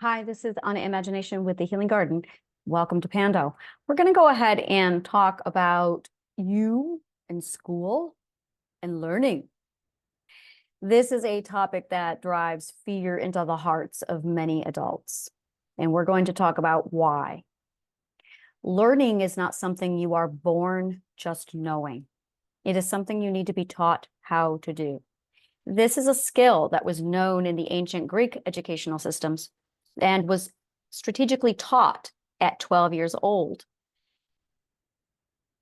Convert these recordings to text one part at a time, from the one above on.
Hi, this is Anna Imagination with the Healing Garden. Welcome to Pando. We're going to go ahead and talk about you and school and learning. This is a topic that drives fear into the hearts of many adults, and we're going to talk about why. Learning is not something you are born just knowing. It is something you need to be taught how to do. This is a skill that was known in the ancient Greek educational systems and was strategically taught at 12 years old.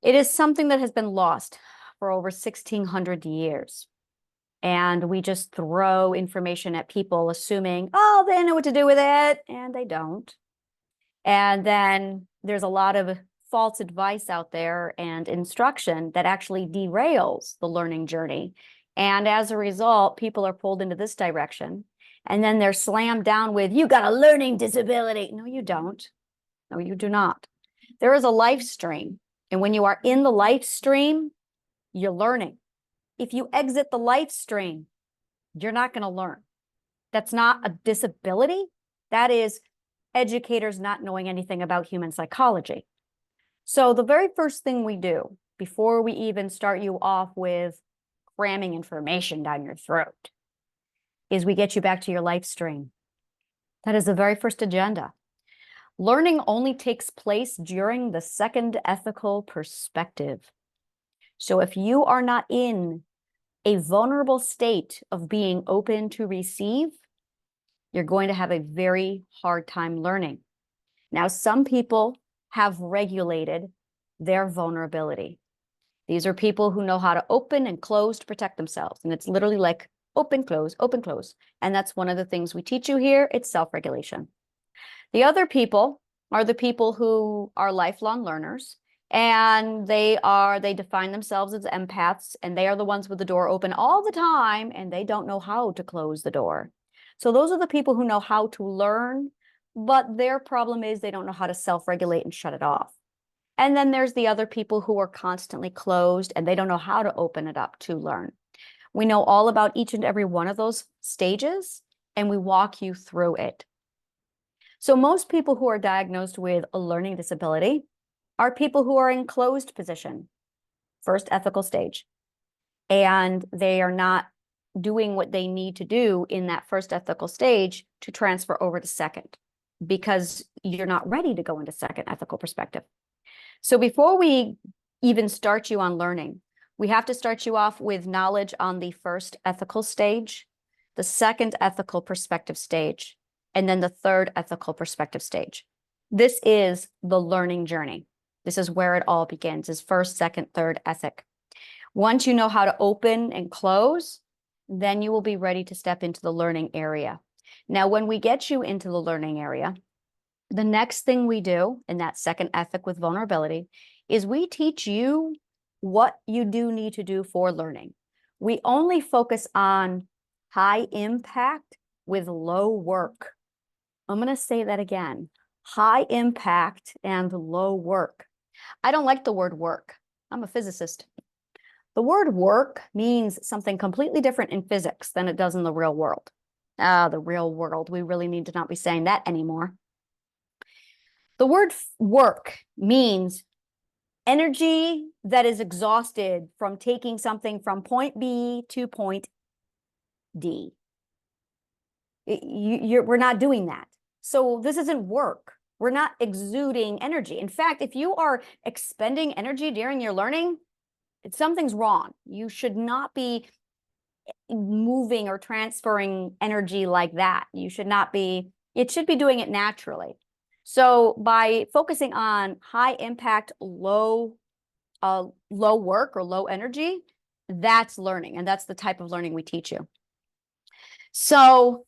It is something that has been lost for over 1,600 years. And we just throw information at people assuming, oh, they know what to do with it, and they don't. And then there's a lot of false advice out there and instruction that actually derails the learning journey. And as a result, people are pulled into this direction. And then they're slammed down with, you got a learning disability. No, you don't. No, you do not. There is a life stream. And when you are in the life stream, you're learning. If you exit the life stream, you're not going to learn. That's not a disability. That is educators not knowing anything about human psychology. So the very first thing we do before we even start you off with cramming information down your throat is we get you back to your life stream. That is the very first agenda. Learning only takes place during the second ethical perspective. So if you are not in a vulnerable state of being open to receive, you're going to have a very hard time learning. Now, some people have regulated their vulnerability. These are people who know how to open and close to protect themselves. And it's literally like open, close, open, close. And that's one of the things we teach you here. It's self-regulation. The other people are the people who are lifelong learners, and they define themselves as empaths, and they are the ones with the door open all the time, and they don't know how to close the door. So those are the people who know how to learn, but their problem is they don't know how to self-regulate and shut it off. And then there's the other people who are constantly closed and they don't know how to open it up to learn. We know all about each and every one of those stages, and we walk you through it. So most people who are diagnosed with a learning disability are people who are in closed position, first ethical stage, and they are not doing what they need to do in that first ethical stage to transfer over to second, because you're not ready to go into second ethical perspective. So before we even start you on learning, we have to start you off with knowledge on the first ethical stage, the second ethical perspective stage, and then the third ethical perspective stage. This is the learning journey. This is where it all begins, is first, second, third ethic. Once you know how to open and close, then you will be ready to step into the learning area. Now, when we get you into the learning area, the next thing we do in that second ethic with vulnerability is we teach you what you do need to do for learning. We only focus on high impact with low work. I'm going to say that again. High impact and low work. I don't like the word work. I'm a physicist. The word work means something completely different in physics than it does in the real world. The real world. We really need to not be saying that anymore. The word work means energy that is exhausted from taking something from point B to point D. We're not doing that. So this isn't work. We're not exuding energy. In fact, if you are expending energy during your learning, something's wrong. You should not be moving or transferring energy like that. You should not be, it should be doing it naturally. So by focusing on high impact, low work or low energy, that's learning. And that's the type of learning we teach you. So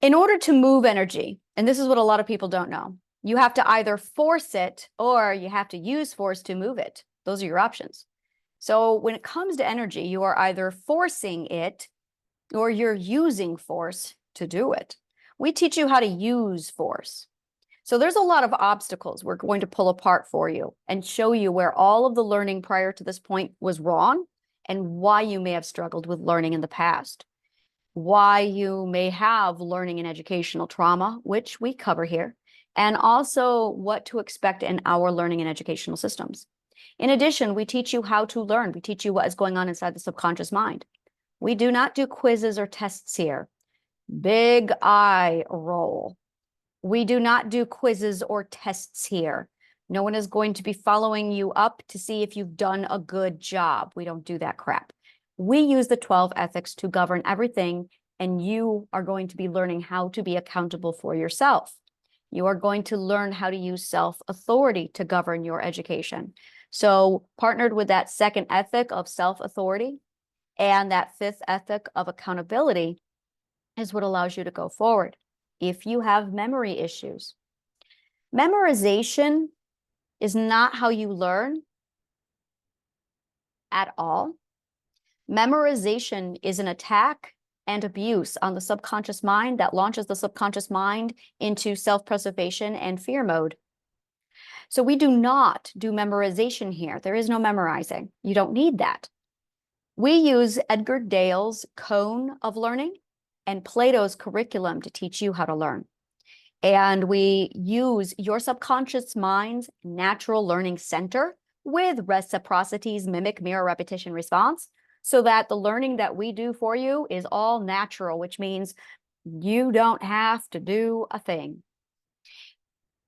in order to move energy, and this is what a lot of people don't know, you have to either force it or you have to use force to move it. Those are your options. So when it comes to energy, you are either forcing it or you're using force to do it. We teach you how to use force. So there's a lot of obstacles we're going to pull apart for you and show you where all of the learning prior to this point was wrong and why you may have struggled with learning in the past. why you may have learning and educational trauma, which we cover here, and also what to expect in our learning and educational systems. In addition, we teach you how to learn. We teach you what is going on inside the subconscious mind. We do not do quizzes or tests here. Big eye roll. We do not do quizzes or tests here. No one is going to be following you up to see if you've done a good job. We don't do that crap. We use the 12 ethics to govern everything, and you are going to be learning how to be accountable for yourself. You are going to learn how to use self-authority to govern your education. So partnered with that second ethic of self-authority and that fifth ethic of accountability is what allows you to go forward. If you have memory issues, memorization is not how you learn at all. Memorization is an attack and abuse on the subconscious mind that launches the subconscious mind into self-preservation and fear mode. So we do not do memorization here. There is no memorizing. You don't need that. We use Edgar Dale's cone of learning and Plato's curriculum to teach you how to learn. And we use your subconscious mind's natural learning center with reciprocities, mimic, mirror, repetition, response, so that the learning that we do for you is all natural, which means you don't have to do a thing.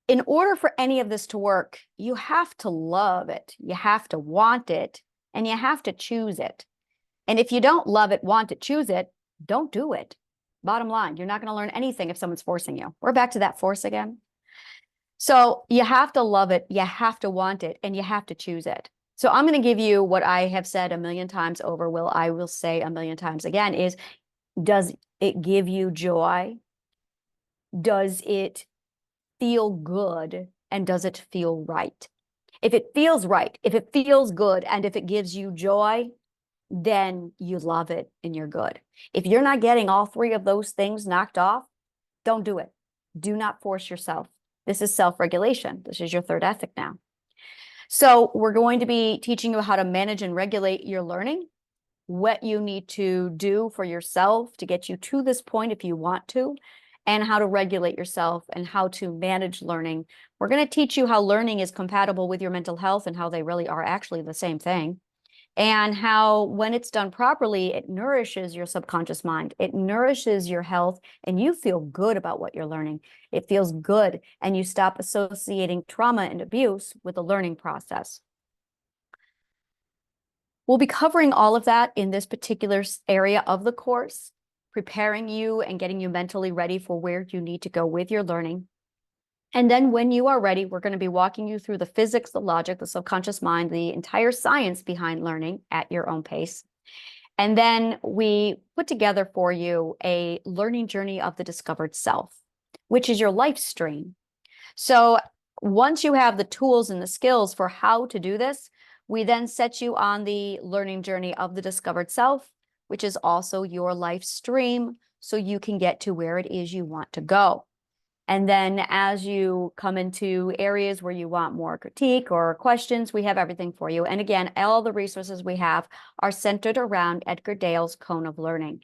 In order for any of this to work, you have to love it, you have to want it, and you have to choose it. And if you don't love it, want it, choose it, don't do it. Bottom line, you're not going to learn anything if someone's forcing you. We're back to that force again. So you have to love it, you have to want it, and you have to choose it. So I'm going to give you what I have said a million times over, I will say a million times again, is does it give you joy? Does it feel good? And does it feel right? If it feels right, if it feels good, and if it gives you joy, then you love it and you're good. If you're not getting all three of those things knocked off, don't do it. Do not force yourself. This is self-regulation. This is your third ethic now. So we're going to be teaching you how to manage and regulate your learning, what you need to do for yourself to get you to this point if you want to, and how to regulate yourself and how to manage learning. We're going to teach you how learning is compatible with your mental health and how they really are actually the same thing. And how, when it's done properly, it nourishes your subconscious mind. It nourishes your health, and you feel good about what you're learning. It feels good, and you stop associating trauma and abuse with the learning process. We'll be covering all of that in this particular area of the course, preparing you and getting you mentally ready for where you need to go with your learning. And then when you are ready, we're going to be walking you through the physics, the logic, the subconscious mind, the entire science behind learning at your own pace. And then we put together for you a learning journey of the discovered self, which is your life stream. So once you have the tools and the skills for how to do this, we then set you on the learning journey of the discovered self, which is also your life stream, so you can get to where it is you want to go. And then as you come into areas where you want more critique or questions, we have everything for you. And again, all the resources we have are centered around Edgar Dale's cone of learning.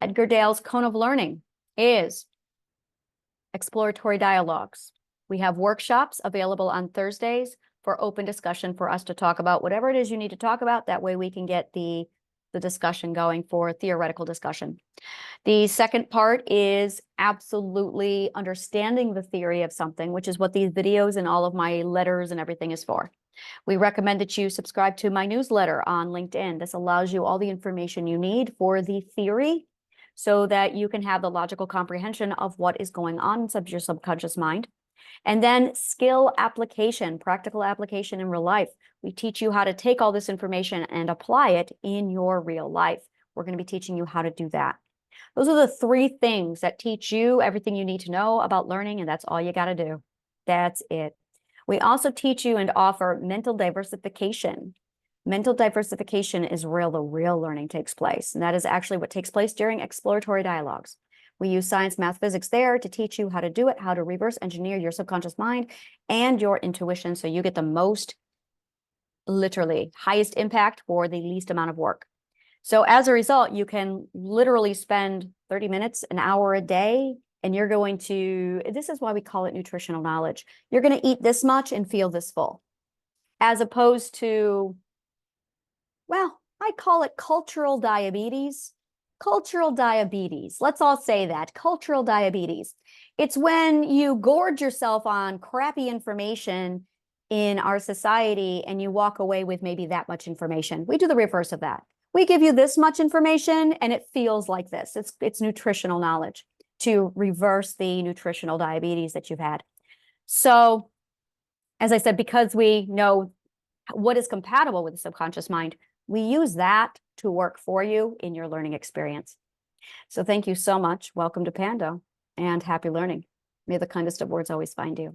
Edgar Dale's cone of learning is exploratory dialogues. We have workshops available on Thursdays for open discussion for us to talk about whatever it is you need to talk about. That way we can get the discussion going for theoretical discussion. The second part is absolutely understanding the theory of something, which is what these videos and all of my letters and everything is for. We recommend that you subscribe to my newsletter on LinkedIn. This allows you all the information you need for the theory so that you can have the logical comprehension of what is going on inside your subconscious mind. And then skill application, practical application in real life. We teach you how to take all this information and apply it in your real life. We're going to be teaching you how to do that. Those are the three things that teach you everything you need to know about learning, and that's all you got to do. That's it. We also teach you and offer mental diversification. Mental diversification is where the real learning takes place, and that is actually what takes place during exploratory dialogues. We use science, math, physics there to teach you how to do it, how to reverse engineer your subconscious mind and your intuition so you get the most, literally, highest impact for the least amount of work. So as a result, you can literally spend 30 minutes, an hour a day, and you're going to, this is why we call it nutritional knowledge. You're going to eat this much and feel this full, as opposed to, well, I call it cultural diabetes. Cultural diabetes. Let's all say that. Cultural diabetes. It's when you gorge yourself on crappy information in our society and you walk away with maybe that much information. We do the reverse of that. We give you this much information and it feels like this. It's nutritional knowledge to reverse the nutritional diabetes that you've had. So, as I said, because we know what is compatible with the subconscious mind, we use that to work for you in your learning experience. So thank you so much. Welcome to Pando and happy learning. May the kindest of words always find you.